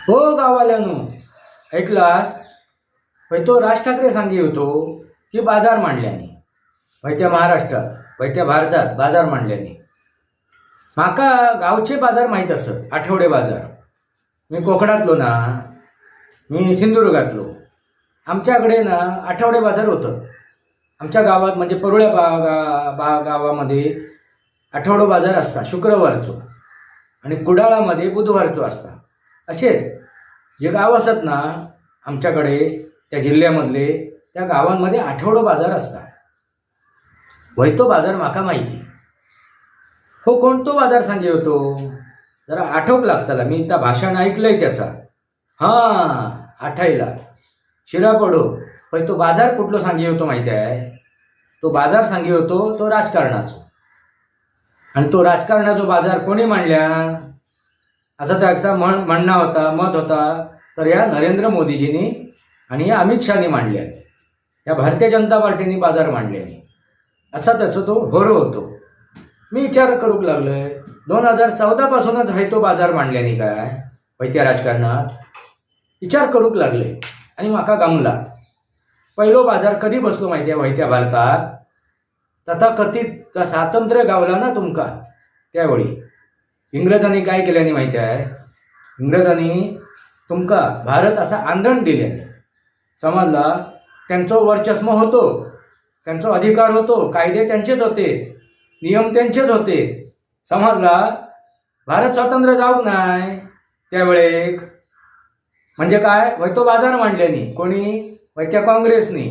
हो गावाल्यानो, ऐकलास? तो राज ठाकरे सांगे होतो की बाजार मांडल्याने त्या महाराष्ट्रात त्या भारतात बाजार मांडल्याने. माका गावचे बाजार माहीत असत, आठवडे बाजार. मी कोकणातलो ना, मी सिंधुदुर्गातलो. आमच्याकडे ना आठवडे बाजार होतं. आमच्या गावात म्हणजे परुळ्या गावामध्ये आठवडे बाजार असता शुक्रवारचो, आणि कुडाळामध्ये बुधवारचो असता. असेच जे गाव असत ना आमच्याकडे त्या जिल्ह्यामधले, त्या गावांमध्ये आठवडो बाजार असता. तो बाजार माका माहिती. हो, कोणतो बाजार सांगे होतो जरा आठवक लागताला. मी त्या भाषण ऐकलंय त्याचा. हां, आठायला शिरा पडो. तो बाजार कुठलो सांगे होतो माहिती आहे? तो बाजार सांगे होतो तो राजकारणाचो. आणि तो राजकारणाचो बाजार कोणी मांडल्या असा त्याचा म्हणणं होता, मत होता. तर या नरेंद्र मोदीजींनी आणि या अमित शहानी मांडल्या. या भारतीय जनता पार्टीने बाजार मांडले असा त्याचा तो भरो होतो. मी विचार करूक लागलोय, 2014 पासूनच आहे तो बाजार मांडल्याने काय वैत्या राजकारणात विचार करूक लागले. आणि माका गमला. पहिलो बाजार कधी बसलो माहिती आहे वैत्या भारतात? तथाकथित स्वातंत्र्य गावला ना तुमका त्यावेळी. इंग्रजांनी काय केल्याने माहिती आहे? इंग्रजांनी तुमका भारत असा आंदण दिल्याने. समजला? त्यांचं वर्चस्व होतो, त्यांचा अधिकार होतो, कायदे त्यांचेच होते, नियम त्यांचेच होते. समजला? भारत स्वातंत्र्य जाऊक नाही त्यावेळेक. म्हणजे काय तो बाजार मांडल्याने कोणी? त्या काँग्रेसनी.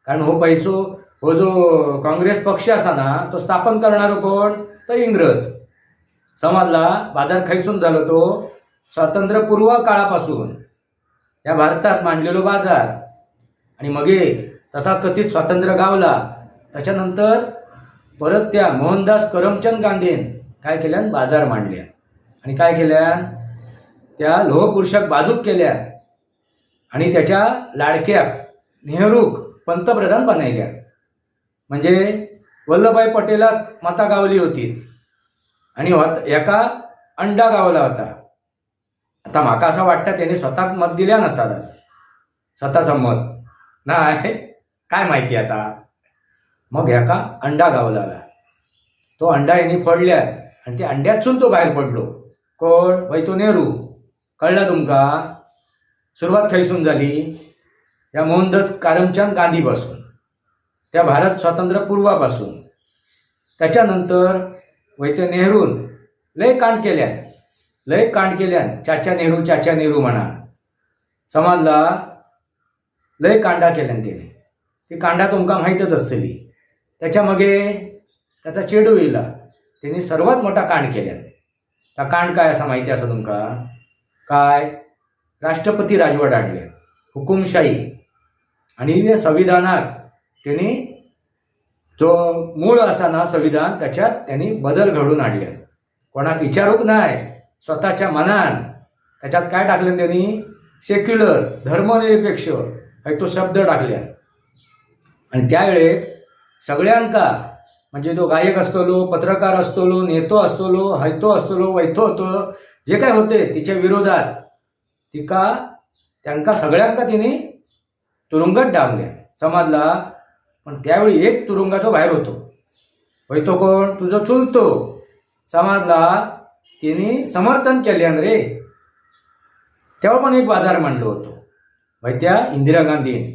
कारण हो पैसो, हो जो काँग्रेस पक्ष असा ना तो स्थापन करणारो कोण? तर इंग्रज. समजला? बाजार खैसून झालो तो स्वातंत्र्यपूर्व काळापासून या भारतात मांडलेलो बाजार. आणि मगे तथाकथित स्वातंत्र्य गावला त्याच्यानंतर परत त्या मोहनदास करमचंद गांधीन काय केल्यान? बाजार मांडल्या. आणि काय केल्यान? त्या लोहपुरुषाक बाजूक केल्या आणि त्याच्या लाडक्या नेहरूक पंतप्रधान बनवल्या. म्हणजे वल्लभभाई पटेलाक मता गावली होती आणि एका अंडा गावला होता. आता माका असं वाटतं त्याने स्वतः मत दिल्या नसतातच. स्वतःचं मत नाही, काय माहिती आता. मग एका अंडा गावला, तो अंडा यांनी फोडल्या आणि त्या अंड्यातून तो बाहेर पडलो. कोण? तो नेहरू. कळलं तुमका? सुरुवात खैसून झाली या मोहनदास करमचंद गांधी पासून, त्या भारत स्वातंत्र्य पूर्वापासून. त्याच्यानंतर ते नेहरून लय कांड केल्या. चाचा नेहरू म्हणा. समजला? लय कांडा केल्यान त्याने. ती कांडा तुमका माहीतच असतली. त्याच्या मगे त्याचा चेडू येला, त्यांनी सर्वात मोठा कांड केल्या. त्या कांड काय असा माहिती असं तुमका? काय? राष्ट्रपती राजवट आणल्या, हुकुमशाही. आणि संविधानात त्यांनी जो मूळ असा ना संविधान त्याच्यात त्यांनी बदल घडून आणले. कोणाक विचारूक नाही, स्वतःच्या मनान त्याच्यात काय टाकले त्यांनी? सेक्युलर, धर्मनिरपेक्ष तो शब्द टाकल्या. आणि त्यावेळे सगळ्यांका, म्हणजे तो गायक असतलो, पत्रकार असतलो, नेतो असतलो, हैतो असतलो, वैतो होतो, जे काय होते तिच्या विरोधात त्यांका सगळ्यांका तिने तुरुंगात डांबल्या. समजला? पण त्यावेळी एक तुरुंगाचो बाहेर होतो. तो कोण? तुझं चुलतो. समजला? तिने समर्थन केल्यान रे. तेव्हा पण एक बाजार मांडलो होतो त्या इंदिरा गांधीन,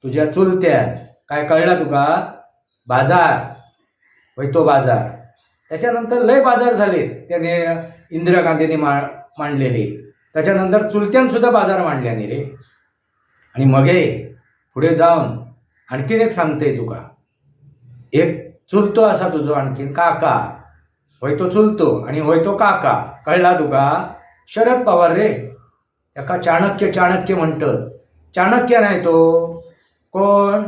तुझ्या चुलत्या. काय कळला तुका? बाजार तो बाजार. त्याच्यानंतर लय बाजार झाले त्याने इंदिरा गांधीने मांडलेले. त्याच्यानंतर चुलत्यान सुद्धा बाजार मांडल्याने रे. आणि मगे पुढे जाऊन आणखीन एक सांगते तुका. एक चुलतो असा तुझो आणखीन काका. तो चुलतो आणि तो काका. कळला तुका? शरद पवार रे. एका चाणक्य म्हणतात. चाणक्य नाही तो कोण?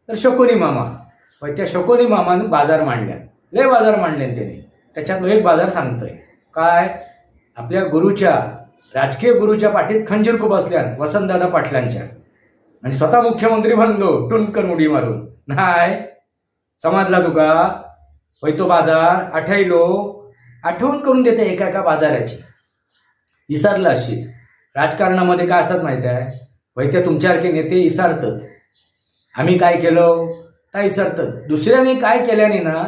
तर शकुनी मामा. त्या शकुनी मामाने बाजार मांडल्या. लय बाजार मांडले त्याने. त्याच्यातलो एक बाजार सांगतोय. काय? आपल्या गुरुच्या, राजकीय गुरुच्या पाठीत खंजीर खूप असल्यान वसंतदादा पाटलांच्या. आणि स्वतः मुख्यमंत्री बनलो टुनकन उडी मारून. नाही, समजला तुका? तो बाजार आठवण करून देते एका बाजाराची. विसरला अशी. राजकारणामध्ये काय असतात माहिती आहे, वैते तुमच्यासारखे नेते इसारतात. आम्ही काय केलं त्या इसारतात. दुसऱ्याने काय केल्याने ना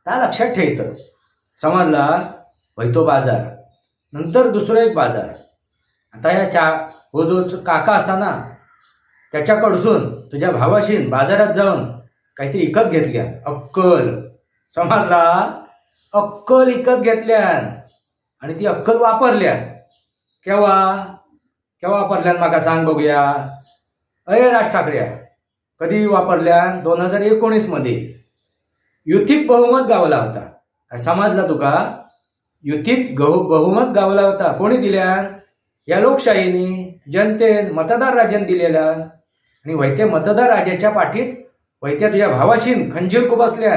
त्या लक्षात ठेवतं. समजला. वैतो बाजार नंतर दुसरा एक बाजार. आता या हो जो काका असा ना त्याच्याकडसून तुझ्या भावाशी बाजारात जाऊन काहीतरी विकत घेतल्या. अक्कल. समजला. अक्कल विकत घेतल्या आणि ती अक्कल वापरल्या. केव्हा केव्हा वापरल्या माका सांग बघूया. अरे राज ठाकरे कधी वापरल्या? 2019 मध्ये युतीत बहुमत गावला होता. काय समजला तुका? युतीत बहुमत गावला होता. कोणी दिल्या? या लोकशाहीने जनतेन मतदार राजाने दिलेला. आणि वैते मतदार राजाच्या पाठीत वैत्या तुझ्या भावाशी खंजीर खुबसल्या.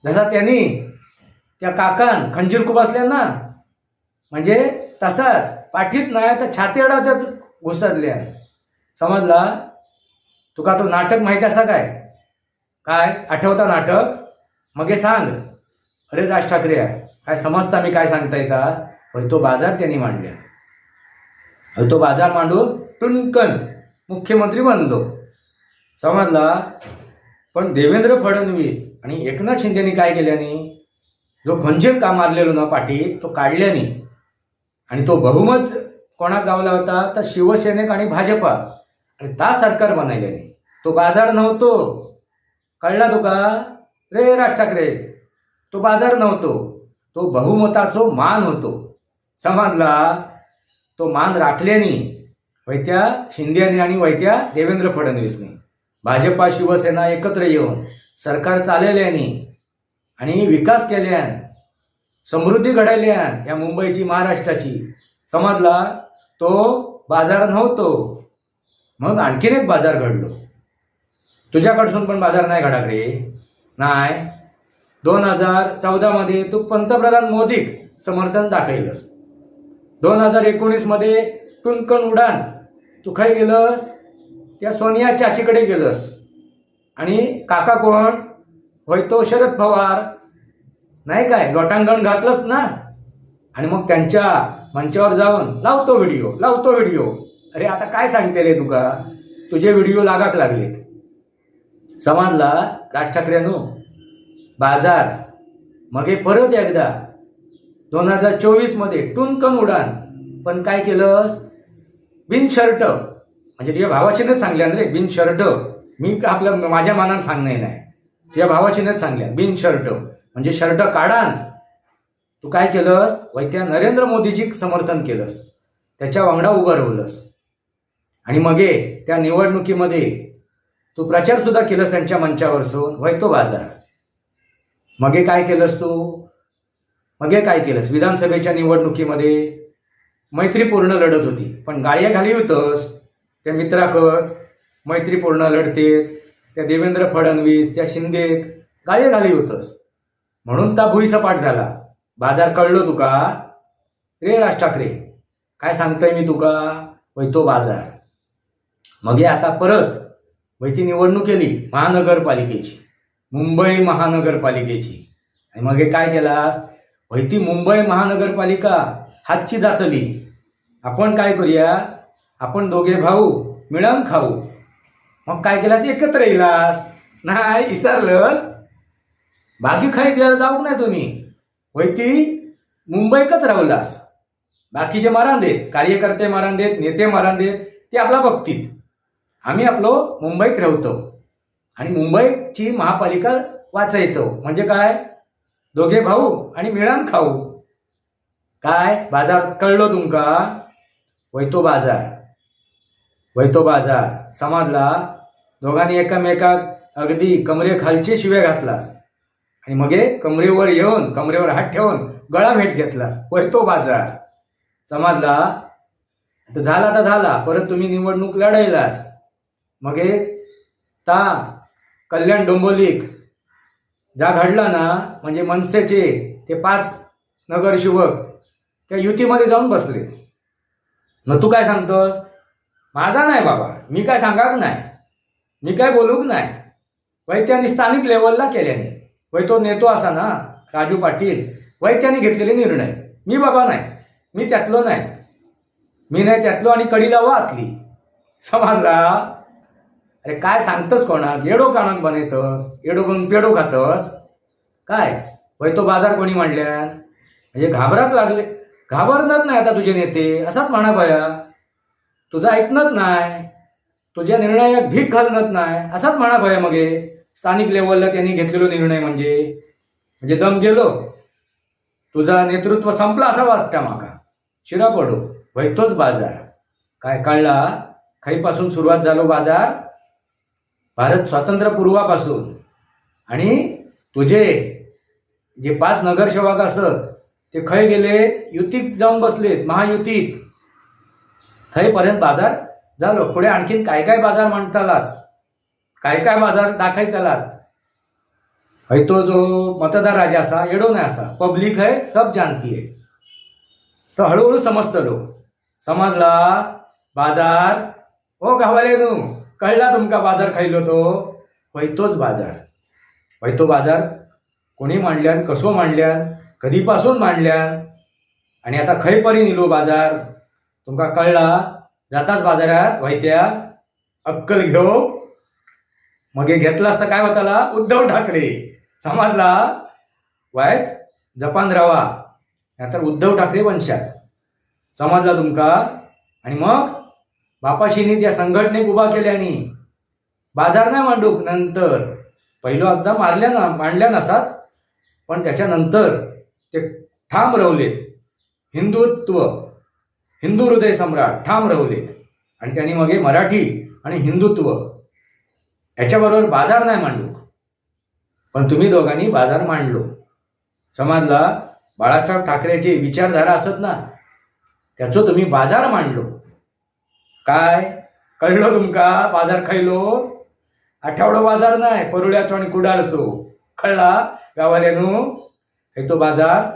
जसा त्यांनी त्या काकान खंजीर खुबसल्या ना, म्हणजे तसाच पाठीत नाही तर छातीला त्याच घुसतल्या. समजला. तुका तो नाटक माहिती असा काय? काय आठवता नाटक? मग हे सांग. अरे राज ठाकरे काय समजता मी काय सांगताय का? तो बाजार त्यांनी मांडल्या. तो बाजार मांडून टुनकन मुख्यमंत्री बनलो. समजला. पण देवेंद्र फडणवीस आणि एकनाथ शिंदेनी काय केल्याने जो खंजीर का मारलेलो ना पाठी तो काढल्याने आणि तो बहुमत कोणाक गावला होता तर शिवसेनेक आणि भाजपा आणि ता सरकार बनायल्याने. तो बाजार नव्हतो. कळला तुका? रे राज ठाकरे तो बाजार नव्हतो. तो बहुमताचो मान होतो. समजला. तो मान राखल्याने वैत्या शिंदेने आणि वैत्या देवेंद्र फडणवीसने भाजपा शिवसेना एकत्र येऊन सरकार चालवल्याने आणि विकास केल्यान समृद्धी घडवल्यान या मुंबईची महाराष्ट्राची. समजला. तो बाजार नव्हतो. मग आणखीन एक बाजार घडलो. तुझ्याकडसून पण बाजार नाही घडा रे. नाही. 2014 मध्ये तू पंतप्रधान मोदीक समर्थन दाखवलंस. 2019 मध्ये टुनकन उडान तू खाई गेलस त्या सोनिया चाचीकडे गेलस. आणि काका कोण? होय तो शरद पवार. नाही काय लोटांगण घातलंस ना. आणि मग त्यांच्या मंचावर जाऊन लावतो व्हिडिओ. अरे आता काय सांगते रे तुका? तुझे व्हिडिओ लागाक लागलेत. समजला. राज ठाकरेंनो बाजार. मग हे परत एकदा 2024 मध्ये टुनकन उडान. पण काय केलंस? बिन शर्ट. म्हणजे तुझ्या भावाशीनच सांगल्या रे बिन शर्ट. मी आपल्या माझ्या मानानं सांगणे नाही. तुझ्या भावाशीनच सांगल्या बिन शर्ट. म्हणजे शर्ट काढान तू काय केलंस? वैत्या नरेंद्र मोदीजी समर्थन केलंस. त्याच्या वांगडा उभं राहिलंस. आणि मग त्या निवडणुकीमध्ये तू प्रचार सुद्धा केलंस त्यांच्या मंचावरसून. होय तो बाजार. मग काय केलंस तू? मग काय केलंस? विधानसभेच्या निवडणुकीमध्ये मैत्रीपूर्ण लढत होती. पण गाळ्या घाली होतस त्या मित्राकच. मैत्रीपूर्ण लढते त्या देवेंद्र फडणवीस त्या शिंदे गाळ्या घाली होतस. म्हणून ता भुईसपाट झाला. बाजार कळलो तुका? रे राज ठाकरे काय सांगतोय मी तुका? होय तो बाजार. मग आता परत वैती निवडणूक केली महानगरपालिकेची. मुंबई महानगरपालिकेची. आणि मग काय केलास? वैती मुंबई महानगरपालिका हातची जातली. आपण काय करूया? आपण दोघे भाऊ मिळून खाऊ. मग काय केलास? एकत्र येलास. नाही विसरलंस. बाकी खाई द्यायला जाऊ नाही तुम्ही. वैती मुंबईकच राहुलास. बाकीचे मारान देत, कार्यकर्ते मारान देत, नेते मारान देत, ते आपला बघतील. आम्ही आपलो मुंबईत राहतो आणि मुंबईची महापालिका वाचयतो. म्हणजे काय? दोघे भाऊ आणि मिळून खाऊ. काय बाजार कळलो तुमका? वैतो बाजार. समजला. दोघांनी एकमेकाक अगदी कमरे खालचे शिवे घातलास आणि मग कमरेवर येऊन कमरेवर हात ठेवून गळा भेट घेतलास. वैतो बाजार. समजला. झाला तर झाला. परत तुम्ही निवडणूक लढायलास. मग ता कल्याण डोंबिवलीक जा घडला ना, म्हणजे मनसेचे ते 5 नगरसेवक त्या युतीमध्ये जाऊन बसले. मग तू काय सांगतोस? माझा नाही बाबा, मी काय सांगाक नाही, मी काय बोलूक नाही. वैत्याने स्थानिक लेवलला केल्याने. वै तो नेतो असा ना राजू पाटील, वैत्याने घेतलेले निर्णय. मी बाबा नाही, मी त्यातलो नाही. मी नाही त्यातलो आणि कडी लावा आतली. समजला? अरे काय सांगतस कोणाक? येडो कानाक बनयतस, येडो बनून पेडो खातस काय? वय तो बाजार कोणी मांडल्यान? म्हणजे घाबराक लागले, घाबरणार नाही आता तुझे नेते असाच म्हणा भया. तुझं ऐकणत नाही, तुझ्या निर्णयात भीक घालणत नाही असाच म्हणा भया. मग स्थानिक लेवलला त्यांनी घेतलेलो निर्णय म्हणजे दम गेलो, तुझा नेतृत्व संपला असं वाटतं माका. शिरा पडो वैतोच बाजार. काय कळला? खाईपासून सुरुवात झालो बाजार भारत स्वातंत्र्यपूर्वापासून. आणि तुझे जे 5 नगरसेवक असत ते खय गेले? युतीत जाऊन बसलेत, महायुतीत. थंयपर्यंत बाजार झालो. पुढे आणखीन काय काय बाजार म्हणतालास, काय काय बाजार दाखयतालास. हय तो जो मतदार राजा असा येडो नाही असा, पब्लिक है सब जानती है. तो हळूहळू समजतलो. समजला? बाजार ओ गावाले न्हू, कळला तुमका बाजार खायलो तो? वैतोच बाजार. वैतो बाजार कोणी मांडल्यान, कसो मांडल्यान, कधीपासून मांडल्यान आणि आता खंय परी निलो बाजार तुमका कळला? जाताच बाजारात वैत्या अक्कल घेऊ. मग घेतलास तर काय होताला? उद्धव ठाकरे. समजला? वायच जपान रावा नाहीतर उद्धव ठाकरे वंशात. समजला तुमका? आणि मग बापाशीनी त्या संघटनेक उभा केल्यानी बाजार नाही मांडूक. नंतर पहिलो एकदा मांडल्या नसात, पण त्याच्यानंतर ते ठाम रवलेत. हिंदुत्व, हिंदू हृदय सम्राट ठाम रवलेत. आणि त्यांनी मग मराठी आणि हिंदुत्व याच्याबरोबर बाजार नाही मांडूक, पण तुम्ही दोघांनी बाजार मांडलो. समजला? बाळासाहेब ठाकरेची विचारधारा असत ना, त्याचो तुम्ही बाजार मांडलो. काय कळलो तुमका? बाजार खायलो आठवडो बाजार नाही, परुड्याचो आणि कुडाळचो. कळला गावाल्यानो? हे तो बाजार